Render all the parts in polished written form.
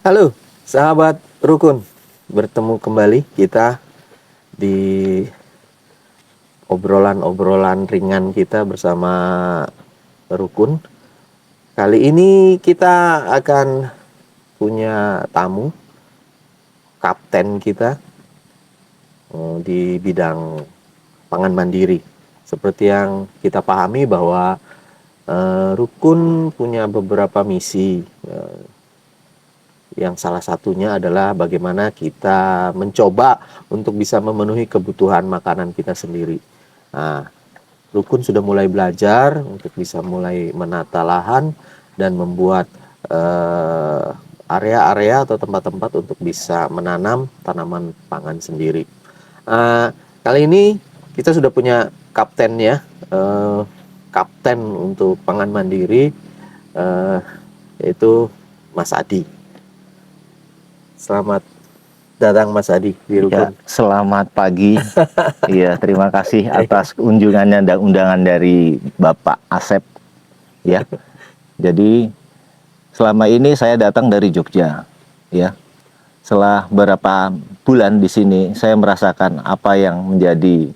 Halo, sahabat Rukun. Bertemu kembali kita di obrolan-obrolan ringan kita bersama Rukun. Kali ini kita akan punya tamu, kapten kita di bidang pangan mandiri. Seperti yang kita pahami bahwa Rukun punya beberapa misi, yang salah satunya adalah bagaimana kita mencoba untuk bisa memenuhi kebutuhan makanan kita sendiri. Nah, Rukun sudah mulai belajar untuk bisa mulai menata lahan dan membuat area-area atau tempat-tempat untuk bisa menanam tanaman pangan sendiri. Kali ini kita sudah punya kaptennya, kapten untuk pangan mandiri, yaitu Mas Adi. Selamat datang Mas Adi di Rukun. Ya, selamat pagi. Iya, terima kasih atas kunjungannya dan undangan dari Bapak Asep. Ya, jadi selama ini saya datang dari Jogja. Ya, setelah beberapa bulan di sini, saya merasakan apa yang menjadi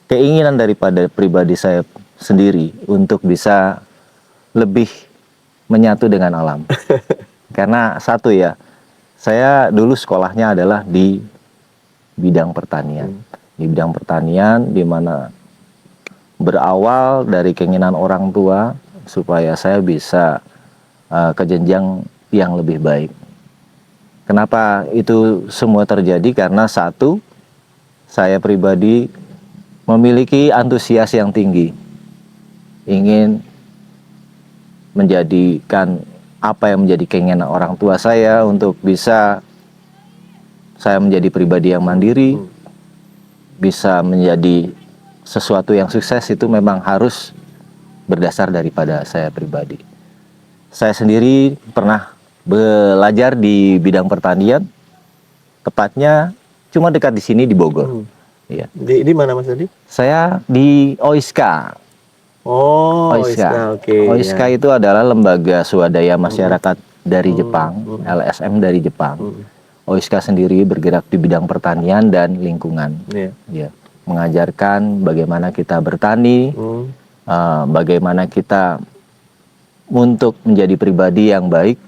keinginan daripada pribadi saya sendiri untuk bisa lebih menyatu dengan alam. Karena satu ya, saya dulu sekolahnya adalah di bidang pertanian. Di bidang pertanian di mana berawal dari keinginan orang tua supaya saya bisa ke jenjang yang lebih baik. Kenapa itu semua terjadi? Karena satu, saya pribadi memiliki antusias yang tinggi. Ingin menjadikan apa yang menjadi keinginan orang tua saya untuk bisa saya menjadi pribadi yang mandiri, bisa menjadi sesuatu yang sukses itu memang harus berdasar daripada saya pribadi. Saya sendiri pernah belajar di bidang pertanian, tepatnya cuma dekat di sini di Bogor. Ya. Di mana Mas Adi? Saya di OISKA. Oh, OISKA. oke. OISKA itu adalah lembaga swadaya masyarakat dari Jepang, LSM dari Jepang. OISKA sendiri bergerak di bidang pertanian dan lingkungan. Ya, mengajarkan bagaimana kita bertani, bagaimana kita untuk menjadi pribadi yang baik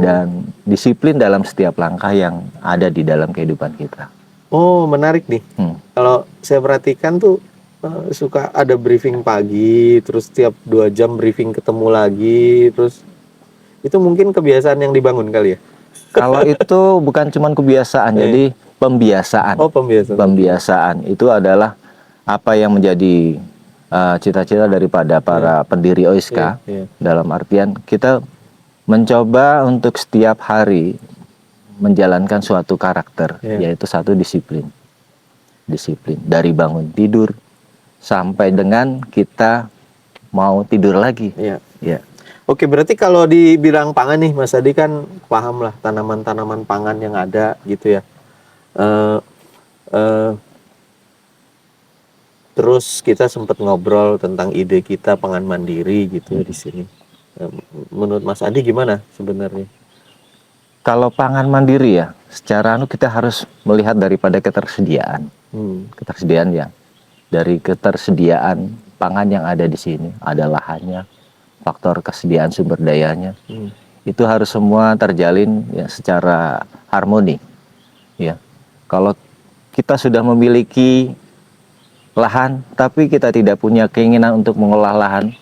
dan disiplin dalam setiap langkah yang ada di dalam kehidupan kita. Oh, menarik nih. Kalau saya perhatikan tuh suka ada briefing pagi, terus tiap 2 jam briefing ketemu lagi, terus itu mungkin kebiasaan yang dibangun kali ya? Kalau itu bukan cuma kebiasaan, jadi pembiasaan. Oh, pembiasaan. Pembiasaan itu adalah apa yang menjadi cita-cita daripada para pendiri OISKA. Dalam artian kita mencoba untuk setiap hari menjalankan suatu karakter, yaitu satu disiplin. Disiplin dari bangun tidur sampai dengan kita mau tidur lagi. Ya. Oke, berarti kalau di bidang pangan nih, Mas Adi kan paham lah tanaman-tanaman pangan yang ada gitu ya. Terus kita sempat ngobrol tentang ide kita pangan mandiri gitu di sini. Menurut Mas Adi gimana sebenarnya? Kalau pangan mandiri ya, secara kita harus melihat daripada ketersediaan. Ketersediaan ya. Dari ketersediaan pangan yang ada di sini, ada lahannya, faktor kesediaan sumber dayanya, itu harus semua terjalin ya secara harmoni. Ya, kalau kita sudah memiliki lahan, tapi kita tidak punya keinginan untuk mengolah lahan,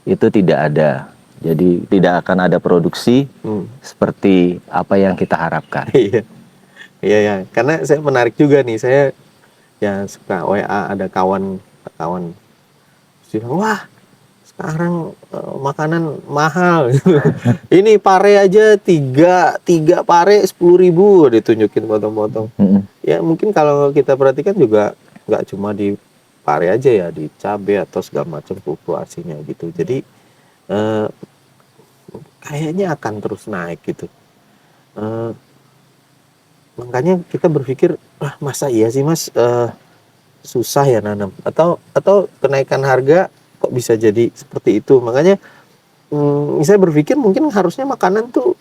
itu tidak ada. Jadi tidak akan ada produksi seperti apa yang kita harapkan. Iya. Karena saya menarik juga nih, saya ya suka WA ada kawan bilang, wah sekarang makanan mahal. Ini pare aja tiga pare 10.000 ditunjukin potong-potong. Ya mungkin kalau kita perhatikan juga nggak cuma di pare aja ya, di cabai atau segala macam fluktuasinya gitu. Jadi kayaknya akan terus naik gitu. Makanya kita berpikir, masa iya sih Mas susah ya nanam, atau kenaikan harga kok bisa jadi seperti itu. Makanya saya berpikir mungkin harusnya makanan tuh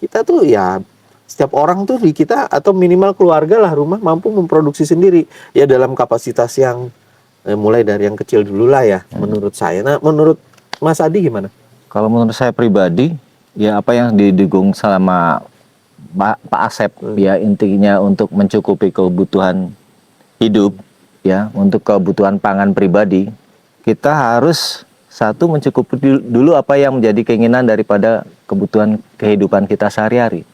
kita tuh ya setiap orang tuh di kita atau minimal keluarga lah rumah mampu memproduksi sendiri ya dalam kapasitas yang mulai dari yang kecil dulu lah ya menurut saya. Nah menurut Mas Adi gimana? Kalau menurut saya pribadi, ya apa yang didukung sama Pak Asep, ya intinya untuk mencukupi kebutuhan hidup, ya untuk kebutuhan pangan pribadi, kita harus satu mencukupi dulu apa yang menjadi keinginan daripada kebutuhan kehidupan kita sehari-hari.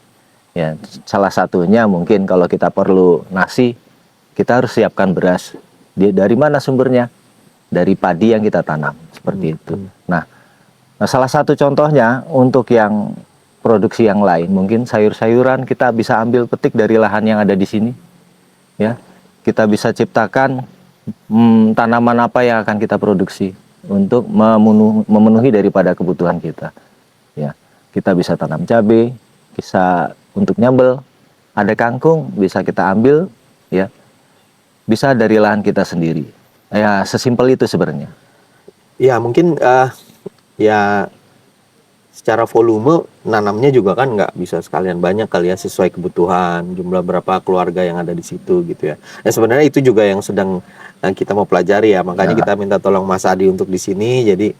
Ya, salah satunya mungkin kalau kita perlu nasi, kita harus siapkan beras. Dari mana sumbernya? Dari padi yang kita tanam, seperti itu. Nah, salah satu contohnya untuk yang produksi yang lain, mungkin sayur-sayuran kita bisa ambil petik dari lahan yang ada di sini. Ya, kita bisa ciptakan tanaman apa yang akan kita produksi untuk memenuhi daripada kebutuhan kita. Ya, kita bisa tanam cabai, bisa untuk nyambel, ada kangkung bisa kita ambil, ya, bisa dari lahan kita sendiri. Ya, sesimpel itu sebenarnya. Ya mungkin ya secara volume nanamnya juga kan nggak bisa sekalian banyak kali ya sesuai kebutuhan jumlah berapa keluarga yang ada di situ gitu ya. Nah sebenarnya itu juga yang sedang kita mau pelajari ya, makanya kita minta tolong Mas Adi untuk di sini. Jadi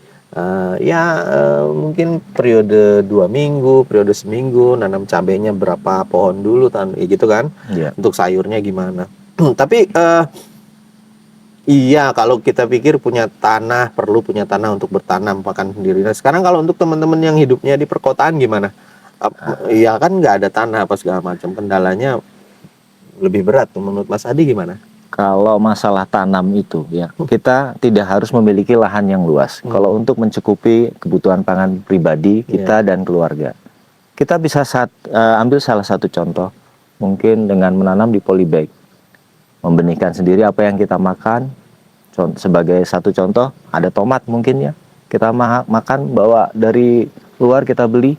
mungkin periode 2 minggu, periode seminggu, nanam cabenya berapa pohon dulu, ya gitu kan? Yeah. Untuk sayurnya gimana? Tapi iya, kalau kita pikir perlu punya tanah untuk bertanam pakan sendiri. Nah sekarang kalau untuk teman-teman yang hidupnya di perkotaan gimana? Iya kan nggak ada tanah apa segala macam, kendalanya lebih berat. Menurut Mas Adi gimana? Kalau masalah tanam itu, ya kita tidak harus memiliki lahan yang luas. Kalau untuk mencukupi kebutuhan pangan pribadi kita dan keluarga, kita bisa ambil salah satu contoh, mungkin dengan menanam di polybag, membenihkan sendiri apa yang kita makan. Sebagai satu contoh, ada tomat mungkin ya, kita makan bawa dari luar kita beli,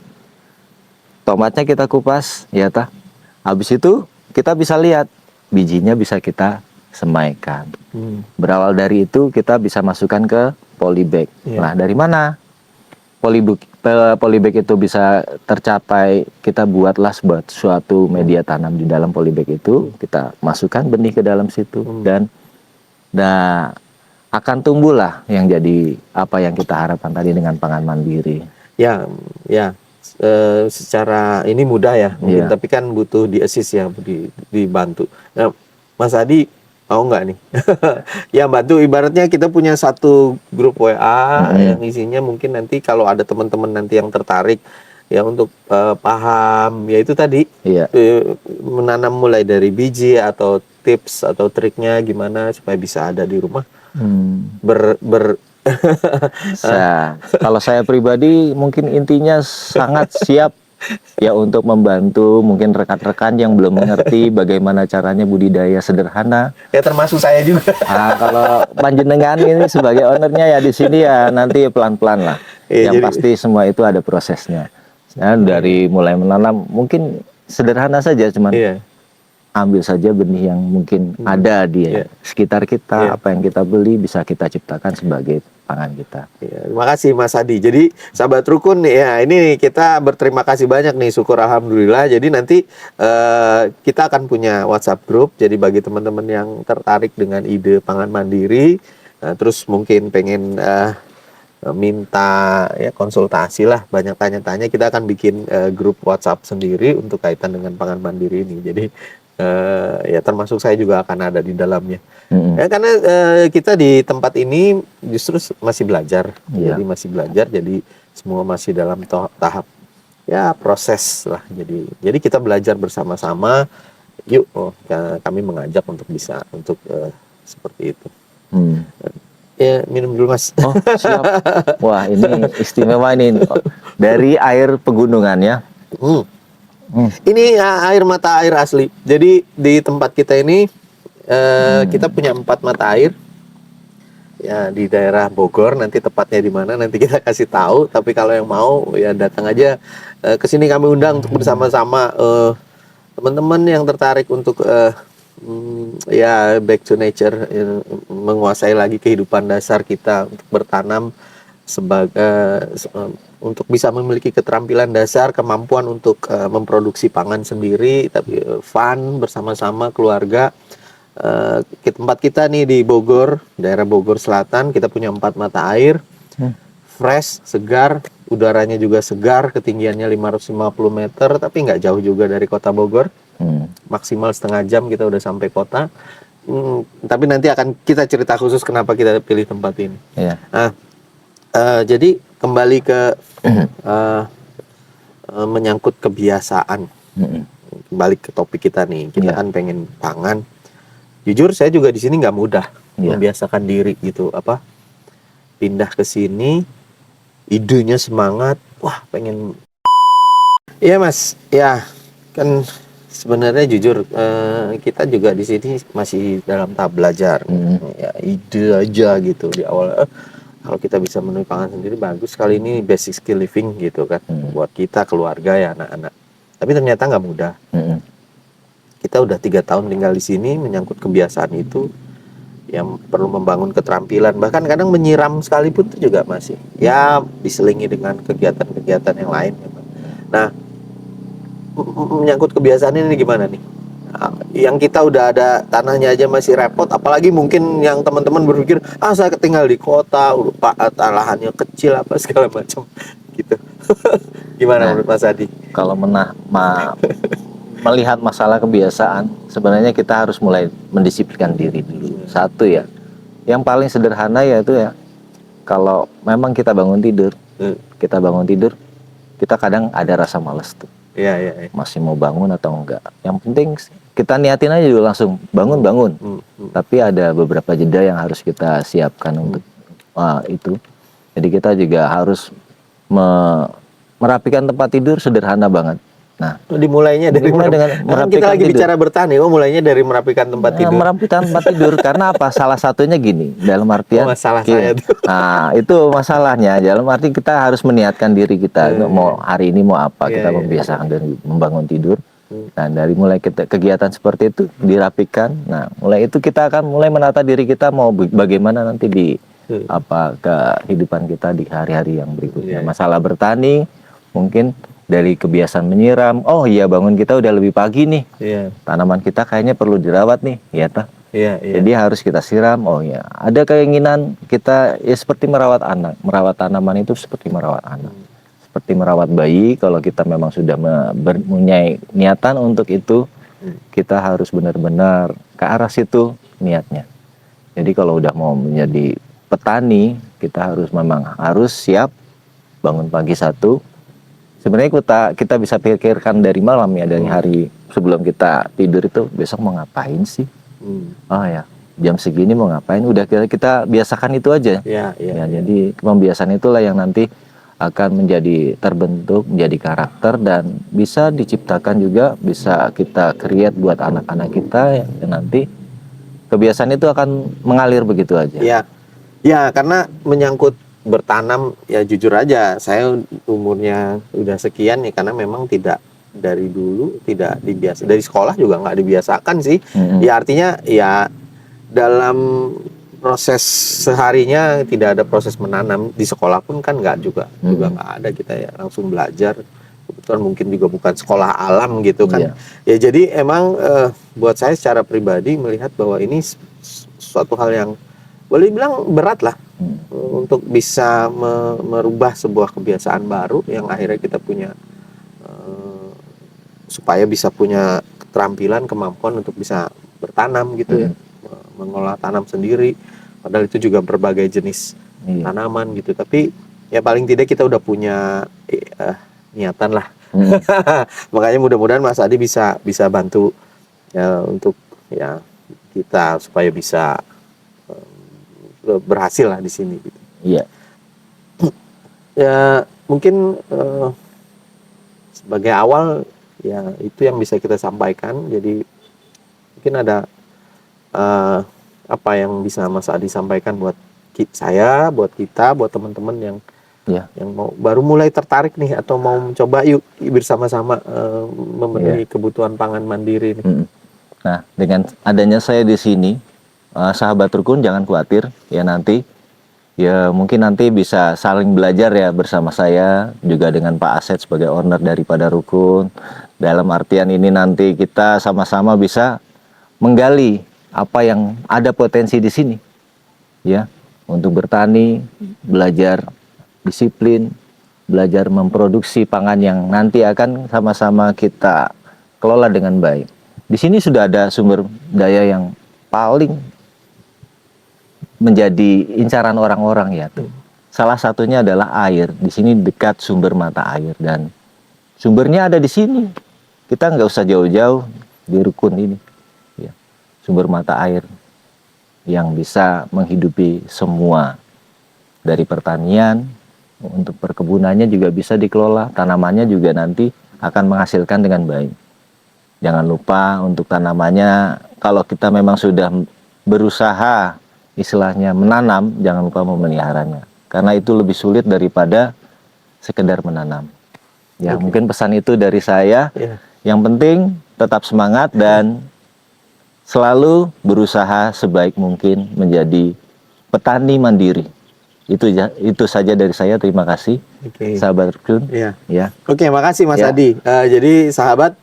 tomatnya kita kupas, ya tah. Habis itu kita bisa lihat bijinya bisa kita semaikan. Berawal dari itu kita bisa masukkan ke polybag. Nah, dari mana polybag itu bisa tercapai? Kita buatlah suatu media tanam di dalam polybag itu, kita masukkan benih ke dalam situ dan akan tumbuhlah yang jadi apa yang kita harapkan tadi dengan pangan mandiri. Ya, secara ini mudah ya, mungkin tapi kan butuh di-assist ya, dibantu. Nah, Mas Adi mau nggak nih? Ya bantu, ibaratnya kita punya satu grup WA yang isinya mungkin nanti kalau ada teman-teman nanti yang tertarik ya untuk paham ya itu tadi menanam mulai dari biji atau tips atau triknya gimana supaya bisa ada di rumah. Kalau saya pribadi mungkin intinya sangat siap ya untuk membantu mungkin rekan-rekan yang belum mengerti bagaimana caranya budidaya sederhana. Ya termasuk saya juga. Nah, kalau panjenengan ini sebagai ownernya ya di sini ya nanti pelan-pelan lah. Yang pasti semua itu ada prosesnya. Ya, dari mulai menanam mungkin sederhana saja, cuman ambil saja benih yang mungkin ada di sekitar kita, apa yang kita beli bisa kita ciptakan sebagai pangan kita. Terima kasih Mas Adi. Jadi sahabat rukun ya, ini kita berterima kasih banyak nih, syukur alhamdulillah. Jadi nanti kita akan punya WhatsApp group. Jadi bagi teman-teman yang tertarik dengan ide pangan mandiri, terus mungkin pengen minta ya konsultasi lah, banyak tanya-tanya, kita akan bikin grup WhatsApp sendiri untuk kaitan dengan pangan mandiri ini. Jadi ya termasuk saya juga akan ada di dalamnya. Ya, karena kita di tempat ini justru masih belajar, jadi masih belajar, jadi semua masih dalam tahap ya proses lah. Jadi kita belajar bersama-sama. Yuk, kami mengajak untuk bisa untuk seperti itu. Ya minum dulu Mas. Oh siap. Wah ini istimewa ini dari air pegunungan ya. Ini air mata air asli. Jadi di tempat kita ini kita punya 4 mata air ya di daerah Bogor. Nanti tepatnya di mana nanti kita kasih tahu. Tapi kalau yang mau ya datang aja ke sini, kami undang untuk bersama-sama teman-teman yang tertarik untuk ya back to nature, menguasai lagi kehidupan dasar kita untuk bertanam untuk bisa memiliki keterampilan dasar, kemampuan untuk memproduksi pangan sendiri, tapi fun bersama-sama keluarga. Tempat kita nih di Bogor, daerah Bogor Selatan, kita punya 4 mata air, fresh, segar, udaranya juga segar, ketinggiannya 550 meter, tapi nggak jauh juga dari kota Bogor. Maksimal setengah jam kita udah sampai kota. Tapi nanti akan kita cerita khusus kenapa kita pilih tempat ini. Iya. Nah, jadi kembali ke menyangkut kebiasaan. Kembali ke topik kita nih, kita kan pengen pangan. Jujur saya juga di sini nggak mudah membiasakan diri gitu, pindah ke sini, idenya semangat, wah pengen. Iya Mas, ya kan sebenarnya jujur kita juga di sini masih dalam tahap belajar. Ya ide aja gitu di awal. Kalau kita bisa menuhi pangan sendiri bagus, kali ini basic skill living gitu kan, buat kita keluarga ya anak-anak. Tapi ternyata nggak mudah. Kita udah 3 tahun tinggal di sini, menyangkut kebiasaan itu yang perlu membangun keterampilan, bahkan kadang menyiram sekalipun itu juga masih ya diselingi dengan kegiatan-kegiatan yang lain. Nah, menyangkut kebiasaan ini gimana nih? Yang kita udah ada tanahnya aja masih repot, apalagi mungkin yang teman-teman berpikir saya tinggal di kota, lahannya kecil apa segala macam gitu. Gimana menurut Mas Adi? Kalau melihat masalah kebiasaan, sebenarnya kita harus mulai mendisiplinkan diri dulu. Satu ya, yang paling sederhana yaitu ya, kalau memang kita bangun tidur, kita kadang ada rasa malas tuh. Iya. Masih mau bangun atau enggak. Yang penting kita niatin aja dulu langsung bangun. Tapi ada beberapa jeda yang harus kita siapkan untuk itu. Jadi kita juga harus merapikan tempat tidur sederhana banget. Nah, dimulainya dengan merapikan kita lagi tidur. Bicara bertani, mulainya dari merapikan tempat tidur. Merapikan tempat tidur karena apa? Salah satunya gini, dalam artian masalah saya tuh. Nah, itu masalahnya. Dalam arti kita harus meniatkan diri kita mau hari ini mau apa, kita membiasakan dari membangun tidur. Nah, dari mulai kegiatan seperti itu dirapikan. Nah, mulai itu kita akan mulai menata diri kita mau bagaimana nanti di kehidupan kita di hari-hari yang berikutnya. Masalah bertani mungkin dari kebiasaan menyiram, bangun kita udah lebih pagi nih, tanaman kita kayaknya perlu dirawat nih, jadi harus kita siram. Ada keinginan kita ya seperti merawat tanaman itu seperti merawat anak, seperti merawat bayi. Kalau kita memang sudah mempunyai niatan untuk itu, kita harus benar-benar ke arah situ niatnya. Jadi kalau udah mau menjadi petani, kita harus siap bangun pagi satu. Sebenarnya kita bisa pikirkan dari malam ya, dari hari sebelum kita tidur itu besok mau ngapain sih? Jam segini mau ngapain? Udah kita biasakan itu aja. Jadi pembiasaan itulah yang nanti akan terbentuk menjadi karakter dan bisa diciptakan juga, bisa kita create buat anak-anak kita yang nanti kebiasaan itu akan mengalir begitu aja. Ya karena menyangkut bertanam ya jujur aja saya umurnya udah sekian ya, karena memang dari dulu tidak dibiasakan, dari sekolah juga nggak dibiasakan sih. Ya artinya ya dalam proses seharinya tidak ada proses menanam, di sekolah pun kan nggak juga nggak ada, kita ya langsung belajar. Kebetulan mungkin juga bukan sekolah alam gitu kan. Ya jadi emang buat saya secara pribadi melihat bahwa ini suatu hal yang boleh bilang berat lah untuk bisa merubah sebuah kebiasaan baru yang akhirnya kita punya supaya bisa punya keterampilan, kemampuan untuk bisa bertanam gitu ya, mengolah tanam sendiri, padahal itu juga berbagai jenis tanaman gitu. Tapi ya paling tidak kita udah punya niatan lah. Makanya mudah-mudahan Mas Adi bisa bantu ya, untuk ya kita supaya bisa berhasil lah di sini gitu. Ya mungkin sebagai awal ya itu yang bisa kita sampaikan. Jadi mungkin ada apa yang bisa Mas Adi sampaikan buat saya, buat kita, buat teman-teman yang mau baru mulai tertarik nih atau mau mencoba yuk bersama-sama memenuhi kebutuhan pangan mandiri nih. Nah, dengan adanya saya di sini, sahabat rukun jangan khawatir ya, nanti Ya mungkin nanti bisa saling belajar ya bersama saya juga dengan Pak Asep sebagai owner daripada Rukun. Dalam artian ini nanti kita sama-sama bisa menggali apa yang ada potensi di sini, ya, untuk bertani, belajar disiplin, belajar memproduksi pangan yang nanti akan sama-sama kita kelola dengan baik. Di sini sudah ada sumber daya yang paling menjadi incaran orang-orang ya tuh. Salah satunya adalah air. Di sini dekat sumber mata air dan sumbernya ada di sini. Kita nggak usah jauh-jauh di Rukun ini. Ya. Sumber mata air yang bisa menghidupi semua dari pertanian, untuk perkebunannya juga bisa dikelola, tanamannya juga nanti akan menghasilkan dengan baik. Jangan lupa untuk tanamannya, kalau kita memang sudah berusaha istilahnya menanam, jangan lupa memeliharanya. Karena itu lebih sulit daripada sekedar menanam. Ya, mungkin pesan itu dari saya. Yang penting tetap semangat dan selalu berusaha sebaik mungkin menjadi petani mandiri. Itu saja dari saya. Terima kasih, sahabat Rukun. Ya. Oke, makasih Mas Adi. Jadi sahabat,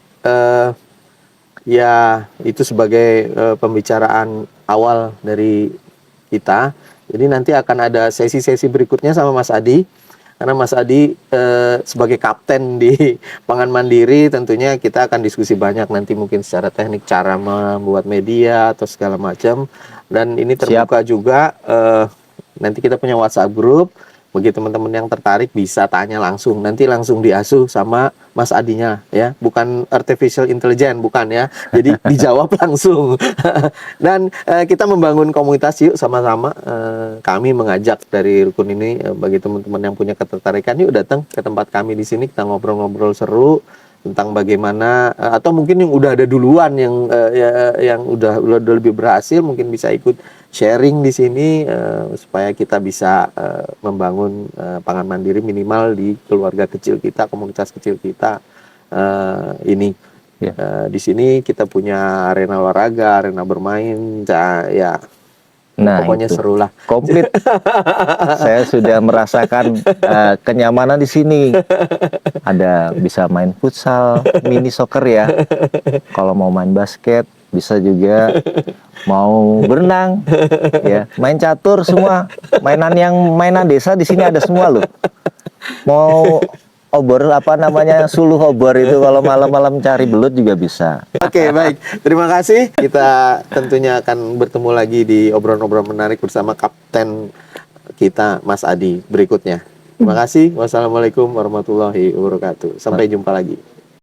ya itu sebagai pembicaraan awal dari kita. Jadi nanti akan ada sesi-sesi berikutnya sama Mas Adi. Karena Mas Adi sebagai kapten di Pangan Mandiri, tentunya kita akan diskusi banyak nanti mungkin secara teknik, cara membuat media atau segala macam. Dan ini terbuka juga, nanti kita punya WhatsApp group. Bagi teman-teman yang tertarik bisa tanya langsung, nanti langsung diasuh sama Mas Adinya ya, bukan artificial intelligence, bukan ya, jadi dijawab langsung. Dan kita membangun komunitas yuk sama-sama. Kami mengajak dari Rukun ini, bagi teman-teman yang punya ketertarikan, yuk datang ke tempat kami di sini, kita ngobrol-ngobrol seru tentang bagaimana, atau mungkin yang udah ada duluan yang udah lebih berhasil, mungkin bisa ikut sharing di sini supaya kita bisa membangun pangan mandiri minimal di keluarga kecil kita, komunitas kecil kita ini. Di sini kita punya arena olahraga, arena bermain, ya. Nah, pokoknya seru lah. Komplit. Saya sudah merasakan kenyamanan di sini. Ada bisa main futsal, mini soccer ya. Kalau mau main basket, bisa juga. Mau berenang, ya, main catur semua. Mainan desa di sini ada semua loh. Mau obor suluh obor itu kalau malam-malam cari belut juga bisa. Oke, baik. Terima kasih. Kita tentunya akan bertemu lagi di obrolan-obrolan menarik bersama kapten kita Mas Adi berikutnya. Terima kasih. Wassalamualaikum warahmatullahi wabarakatuh. Sampai jumpa lagi.